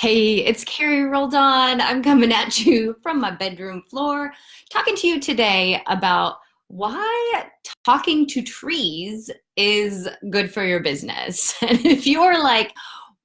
Hey, it's Carrie Roldan. I'm coming at you from my bedroom floor, talking to you today about why talking to trees is good for your business. And if you're like,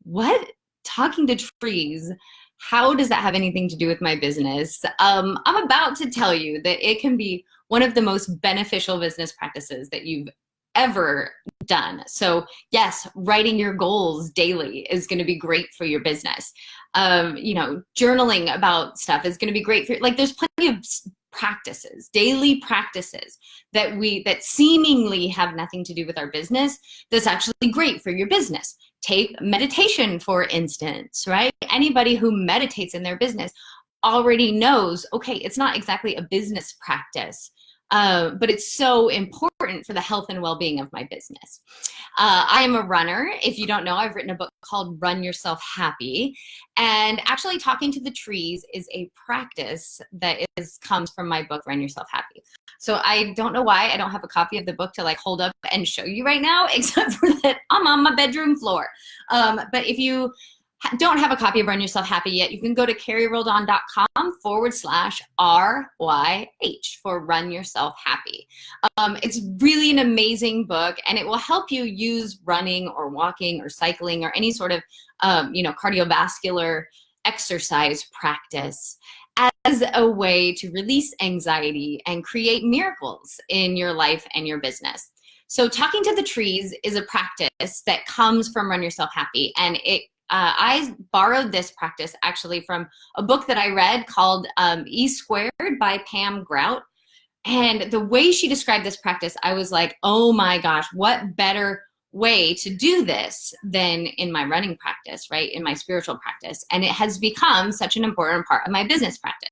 what? Talking to trees? How does that have anything to do with my business? I'm about to tell you that it can be one of the most beneficial business practices that you've ever done. So yes, writing your goals daily is going to be great for your business. Journaling about stuff is going to be great for, like, there's plenty of practices, daily practices that seemingly have nothing to do with our business that's actually great for your business. Take meditation, for instance, right? Anybody who meditates in their business already knows, okay, it's not exactly a business practice, but it's so important for the health and well-being of my business. I am a runner. If you don't know, I've written a book called Run Yourself Happy. And actually talking to the trees is a practice that comes from my book, Run Yourself Happy. So I don't know why I don't have a copy of the book to like hold up and show you right now, except for that I'm on my bedroom floor. But if you don't have a copy of Run Yourself Happy yet, you can go to carrieroldan.com/RYH for Run Yourself Happy. It's really an amazing book, and it will help you use running or walking or cycling or any sort of cardiovascular exercise practice as a way to release anxiety and create miracles in your life and your business. So talking to the trees is a practice that comes from Run Yourself Happy, and I borrowed this practice actually from a book that I read called E Squared by Pam Grout. And the way she described this practice, I was like, oh my gosh, what better way to do this than in my running practice, right? In my spiritual practice. And it has become such an important part of my business practice.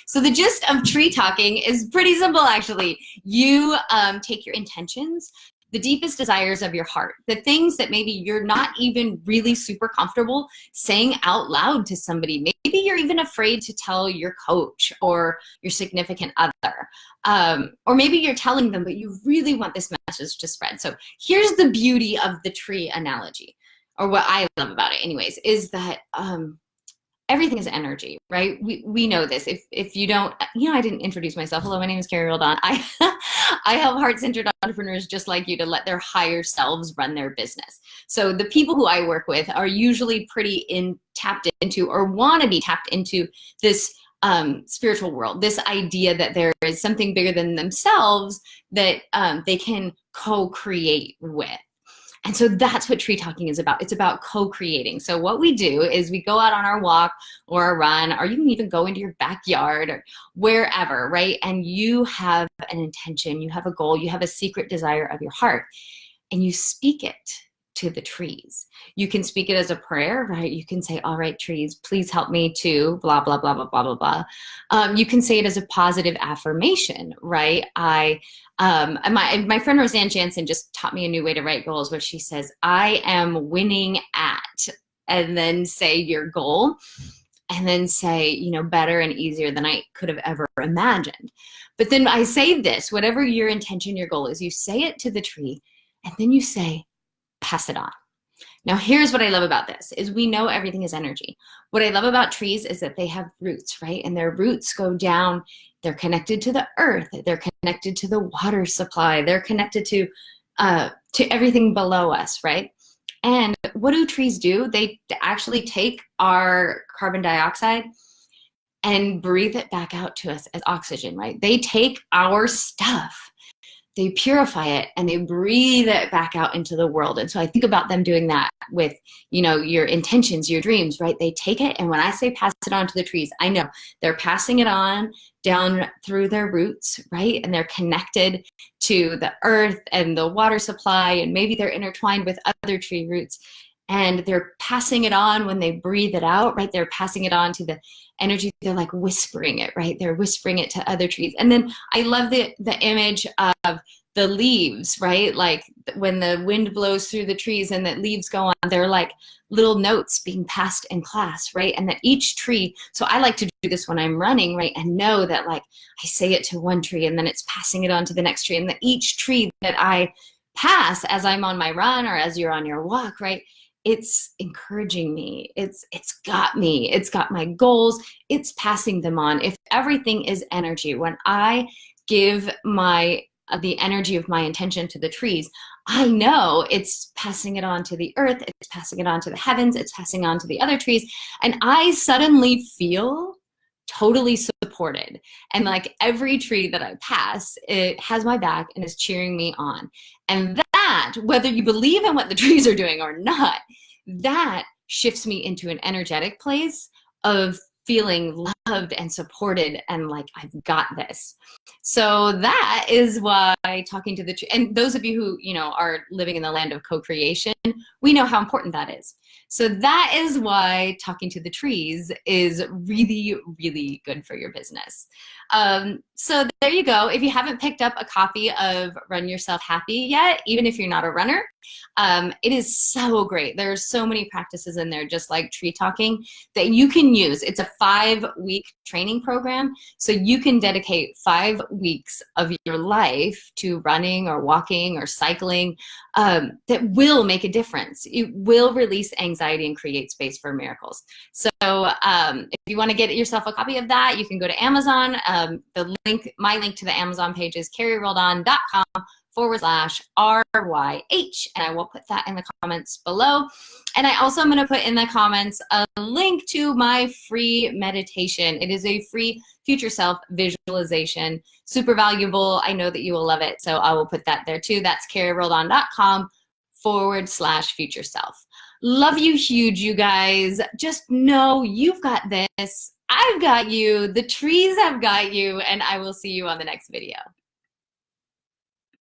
So the gist of tree talking is pretty simple, actually. You take your intentions, the deepest desires of your heart, the things that maybe you're not even really super comfortable saying out loud to somebody. Maybe you're even afraid to tell your coach or your significant other. Or maybe you're telling them, but you really want this message to spread. So here's the beauty of the tree analogy, or what I love about it anyways, is that everything is energy, right? We know this. If you don't, I didn't introduce myself. Hello, my name is Carrie Roldan. I help heart-centered entrepreneurs just like you to let their higher selves run their business. So the people who I work with are usually pretty tapped into, or want to be tapped into, this spiritual world, this idea that there is something bigger than themselves that they can co-create with. And so that's what tree talking is about. It's about co-creating. So what we do is we go out on our walk or a run, or you can even go into your backyard or wherever, right? And you have an intention, you have a goal, you have a secret desire of your heart, and you speak it to the trees. You can speak it as a prayer, right? You can say, all right, trees, please help me to blah, blah, blah, blah, blah, blah, blah. You can say it as a positive affirmation, right? My friend Roseanne Jansen just taught me a new way to write goals, where she says, I am winning at, and then say your goal, and then say, better and easier than I could have ever imagined. But then I say this, whatever your intention, your goal is, you say it to the tree, and then you say, pass it on. Now, here's what I love about this, is we know everything is energy. What I love about trees is that they have roots, right? And their roots go down. They're connected to the earth. They're connected to the water supply. They're connected to everything below us, right? And what do trees do? They actually take our carbon dioxide and breathe it back out to us as oxygen, right? They take our stuff, they purify it, and they breathe it back out into the world. And so I think about them doing that with, your intentions, your dreams, right? They take it, and when I say pass it on to the trees, I know they're passing it on down through their roots, right? And they're connected to the earth and the water supply, and maybe they're intertwined with other tree roots. And they're passing it on when they breathe it out, right? They're passing it on to the energy. They're like whispering it, right? They're whispering it to other trees. And then I love the image of the leaves, right? Like when the wind blows through the trees and the leaves go on, they're like little notes being passed in class, right? And that each tree, so I like to do this when I'm running, right? And know that, like, I say it to one tree and then it's passing it on to the next tree. And that each tree that I pass as I'm on my run or as you're on your walk, right, it's encouraging me. It's got me. It's got my goals. It's passing them on. If everything is energy, when I give the energy of my intention to the trees, I know it's passing it on to the earth, it's passing it on to the heavens, it's passing on to the other trees, and I suddenly feel totally supported. And like every tree that I pass, it has my back and is cheering me on. And that, whether you believe in what the trees are doing or not, that shifts me into an energetic place of feeling loved and supported and like, I've got this. So that is why talking to the tree, and those of you who, you know, are living in the land of co-creation, we know how important that is. So that is why talking to the trees is really, really good for your business. So there you go. If you haven't picked up a copy of Run Yourself Happy yet, even if you're not a runner, it is so great. There's so many practices in there, just like tree talking, that you can use. It's a 5-week training program. So you can dedicate 5 weeks of your life to running or walking or cycling, that will make a difference. It will release anxiety and create space for miracles. So if you want to get yourself a copy of that, you can go to Amazon. My link to the Amazon page is carrieroldan.com/RYH, and I will put that in the comments below. And I also am going to put in the comments a link to my free meditation. It is a free future self visualization, super valuable. I know that you will love it, so I will put that there too. That's carrieroldan.com/future self. Love you huge, you guys. Just know you've got this. I've got you. The trees have got you, and I will see you on the next video.